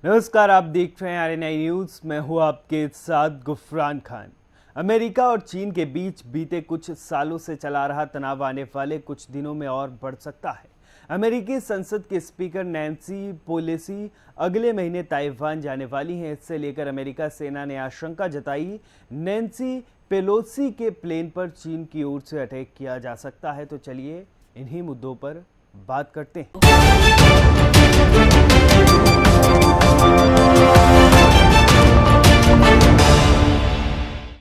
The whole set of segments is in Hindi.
नमस्कार, आप देख रहे हैं आरएनआई न्यूज। मैं हूं आपके साथ गुफरान खान। अमेरिका और चीन के बीच बीते कुछ सालों से चला रहा तनाव आने वाले कुछ दिनों में और बढ़ सकता है। अमेरिकी संसद के स्पीकर नैन्सी पेलोसी अगले महीने ताइवान जाने वाली हैं। इससे लेकर अमेरिका सेना ने आशंका जताई नैन्सी पेलोसी के प्लेन पर चीन की ओर से अटैक किया जा सकता है। तो चलिए इन्हीं मुद्दों पर बात करते हैं।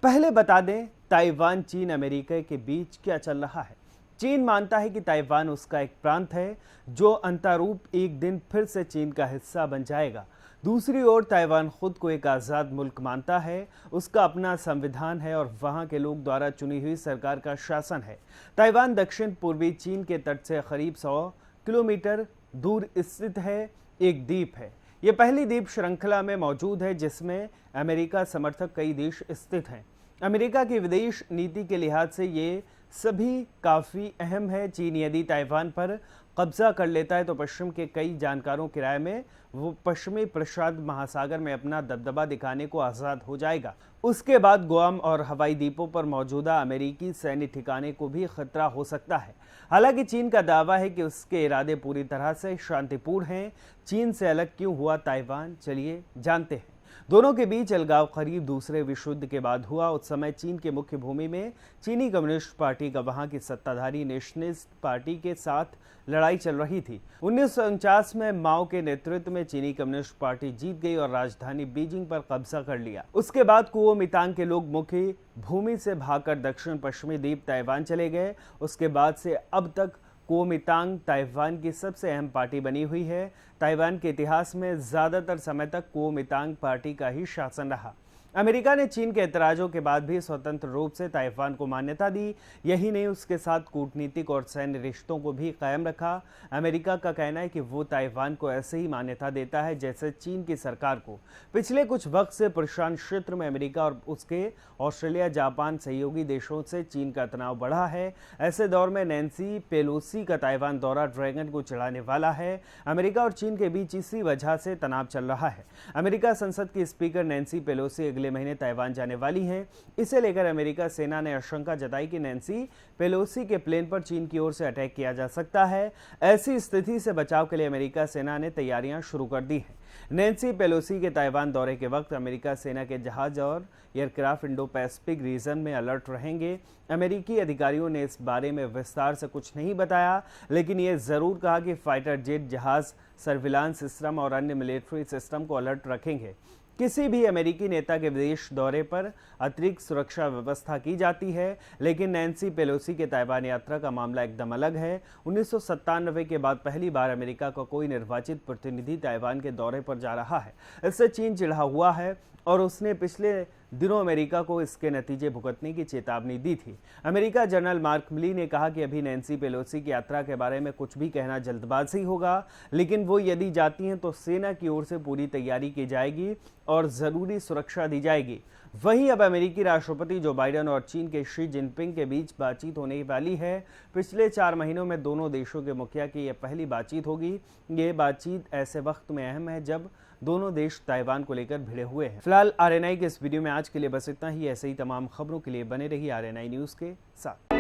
पहले बता दें, ताइवान चीन अमेरिका के बीच क्या चल रहा है। चीन मानता है कि ताइवान उसका एक प्रांत है जो अंतरूप एक दिन फिर से चीन का हिस्सा बन जाएगा। दूसरी ओर ताइवान खुद को एक आज़ाद मुल्क मानता है, उसका अपना संविधान है और वहां के लोग द्वारा चुनी हुई सरकार का शासन है। ताइवान दक्षिण पूर्वी चीन के तट से करीब 100 किलोमीटर दूर स्थित है, एक द्वीप है। ये पहली द्वीप श्रृंखला में मौजूद है जिसमें अमेरिका समर्थक कई देश स्थित हैं। अमेरिका की विदेश नीति के लिहाज से ये सभी काफ़ी अहम है। चीन यदि ताइवान पर कब्जा कर लेता है तो पश्चिम के कई जानकारों की राय में वो पश्चिमी प्रशांत महासागर में अपना दबदबा दिखाने को आज़ाद हो जाएगा। उसके बाद गुआम और हवाई द्वीपों पर मौजूदा अमेरिकी सैन्य ठिकाने को भी खतरा हो सकता है। हालांकि चीन का दावा है कि उसके इरादे पूरी तरह से शांतिपूर्ण हैं। चीन से अलग क्यों हुआ ताइवान, चलिए जानते हैं। दोनों के बीच अलगाव करीब दूसरे विश्व युद्ध के बाद हुआ। उस समय चीन के मुख्य भूमि में चीनी कम्युनिस्ट पार्टी का वहां की सत्ताधारी नेशनलिस्ट पार्टी के साथ लड़ाई चल रही थी। 1949 में माओ के नेतृत्व में चीनी कम्युनिस्ट पार्टी जीत गई और राजधानी बीजिंग पर कब्जा कर लिया। उसके बाद कुओमितांग के लोग मुख्य भूमि से भागकर दक्षिण पश्चिमी द्वीप ताइवान चले गए। उसके बाद से अब तक कुओमितांग ताइवान की सबसे अहम पार्टी बनी हुई है। ताइवान के इतिहास में ज़्यादातर समय तक कुओमितांग पार्टी का ही शासन रहा। अमेरिका ने चीन के एतराज़ों के बाद भी स्वतंत्र रूप से ताइवान को मान्यता दी। यही नहीं, उसके साथ कूटनीतिक और सैन्य रिश्तों को भी कायम रखा। अमेरिका का कहना है कि वो ताइवान को ऐसे ही मान्यता देता है जैसे चीन की सरकार को। पिछले कुछ वक्त से प्रशांत क्षेत्र में अमेरिका और उसके ऑस्ट्रेलिया, जापान सहयोगी देशों से चीन का तनाव बढ़ा है। ऐसे दौर में नैन्सी पेलोसी का ताइवान दौरा ड्रैगन को चढ़ाने वाला है। अमेरिका और चीन के बीच इसी वजह से तनाव चल रहा है। अमेरिका संसद की स्पीकर नैन्सी पेलोसी अगले महीने ताइवान जाने वाली हैं। इसे लेकर अमेरिका सेना ने आशंका जताई कि नैन्सी पेलोसी के प्लेन पर चीन की ओर से अटैक किया जा सकता है। ऐसी स्थिति से बचाव के लिए अमेरिका सेना ने तैयारियां शुरू कर दी हैं। नैन्सी पेलोसी के ताइवान दौरे के वक्त अमेरिका सेना के जहाज और एयरक्राफ्ट इंडो पैसिफिक रीजन में अलर्ट रहेंगे। अमेरिकी अधिकारियों ने इस बारे में विस्तार से कुछ नहीं बताया, लेकिन ये जरूर कहा कि फाइटर जेट, जहाज, सर्विलांस सिस्टम और अन्य मिलिट्री सिस्टम को अलर्ट रखेंगे। किसी भी अमेरिकी नेता के विदेश दौरे पर अतिरिक्त सुरक्षा व्यवस्था की जाती है, लेकिन नैन्सी पेलोसी के ताइवान यात्रा का मामला एकदम अलग है। 1997 के बाद पहली बार अमेरिका का कोई निर्वाचित प्रतिनिधि ताइवान के दौरे पर जा रहा है। इससे चीन चिढ़ा हुआ है और उसने पिछले दिनों अमेरिका को इसके नतीजे भुगतने की चेतावनी दी थी। अमेरिका जनरल मार्क मिली ने कहा कि अभी नैन्सी पेलोसी की यात्रा के बारे में कुछ भी कहना जल्दबाजी होगा, लेकिन वो यदि जाती हैं तो सेना की ओर से पूरी तैयारी की जाएगी और ज़रूरी सुरक्षा दी जाएगी। वहीं अब अमेरिकी राष्ट्रपति जो बाइडेन और चीन के शी जिनपिंग के बीच बातचीत होने वाली है। पिछले 4 महीनों में दोनों देशों के मुखिया की यह पहली बातचीत होगी। ये बातचीत ऐसे वक्त में अहम है जब दोनों देश ताइवान को लेकर भिड़े हुए हैं। फिलहाल आरएनआई के इस वीडियो में आज के लिए बस इतना ही। ऐसे ही तमाम खबरों के लिए बने रहिए आरएनआई न्यूज़ के साथ।